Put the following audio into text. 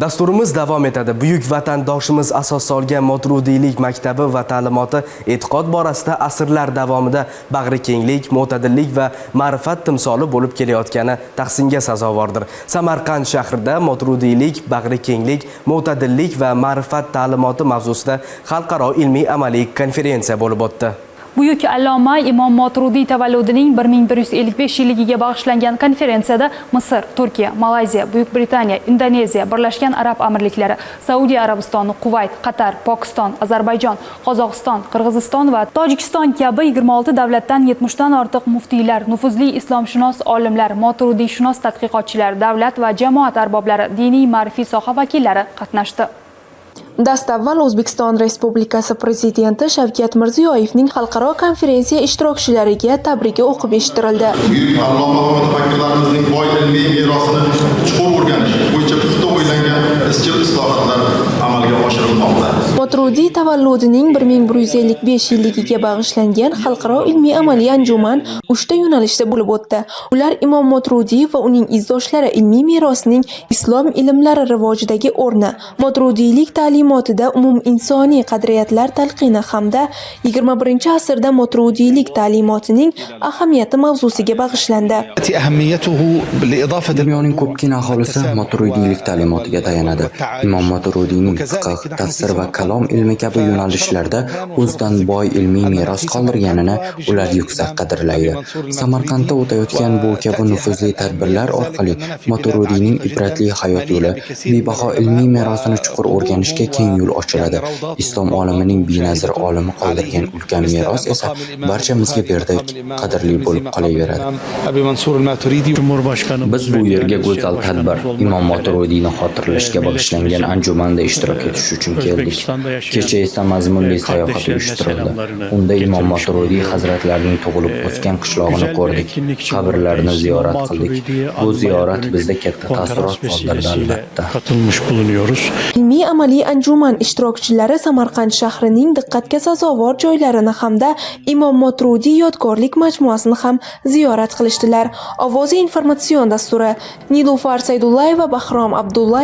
Dasturimiz davom etadi. Buyuk vatandoshimiz asos solgan Moturudiylik maktabi va ta'limoti e'tiqod borasida asrlar davomida bag'rikenglik, mo'tadillik va ma'rifat timsoli bo'lib kelayotgani tahsinga sazovordir. Samarqand shahrida Moturudiylik, bag'rikenglik, mo'tadillik va ma'rifat ta'limoti mavzusida xalqaro ilmiy-amaliy konferensiya bo'lib o'tdi. Buyuk alloma Imom Moturudiy tavalludining 1155 yilligiga bag'ishlangan konferensiyada Misr, Turkiya, Malayziya, Buyuk Britaniya, Indoneziya, Birlashgan Arab Amirliklari, Saudiya Arabistoni, Quvayt, Qatar, Pokiston, Ozarbayjon, Qozog'iston, Qirg'iziston va Tojikiston kabi 26 davlatdan 70 dan ortiq muftiylar, nufuzli islomshunos olimlar, Moturudiyshunos tadqiqotchilar, davlat va jamoat arboblari, diniy ma'rifiy soha vakillari qatnashdi. Dastavval O'zbekiston Respublikasi Prezidenti Shavkat Mirziyoyevning xalqaro konferensiya ishtirokchilariga tabrigi o'qib eshittirildi. Buyuk alloma va mutafakkirlarimizning boy ilmiy merosini chuqur o'rganish bo'yicha puxta o'ylangan izchil islohotlar amalga oshirilmoqda. Moturudiy tavalludining 1155 yilligiga bag'ishlangan xalqaro ilmiy-amaliy anjuman 3 ta yo'nalishda bo'lib o'tdi. Ular Imom Moturudiy va uning izdoshlari ilmiy merosining islom ilmlari rivojidagi o'rni, Moturudiylik ta'limotida umum insoniy qadriyatlar talqini hamda 21-asrda Moturudiylik ta'limotining ahamiyati mavzusiga bag'ishlandi. Dunyoning ko'pgina aholisi Moturudiylik ta'limotiga tayanadi. Imom Moturudiyning fiqh, tafsir va kalom ilmi kabi yo'nalishlarda o'zidan boy ilmiy meros qoldirganini ular yuksak qadrlaydi. Samarqandda o'tayotgan bu kabi nufuzli tadbirlar orqali Moturudiyning ibratli hayot yo'li, bebaho ilmiy merosini chuqur o'rganishga keng yo'l ochiladi. Islom olimining benazir olimi qoldirgan ulkan meros esa barchamizga berdek qadrli bo'lib qolaveradi. Biz bu yerga go'zal tadbir Imom Moturudiyni xotirlashga bag'ishlangan anjumanda ishtirok etish uchun keldik. Kecha esa mazmunli sayohat uyushtirildi. Unda Imom Moturudiy hazratlarining tug'ilib o'sgan qishlog'ini ko'rdik, qabrlarini ziyorat qildik. Bu ziyorat bizda katta taassurot qoldirdi albatta. Ilmiy-amaliy anjuman ishtirokchilari Samarqand shahrining diqqatga sazovor joylarini hamda Imom Moturudiy yodgorlik majmuasini ham ziyorat qilishdilar. Ovozi informatsion dasturi Nilufar Saydullayeva, Bahrom Abdullayev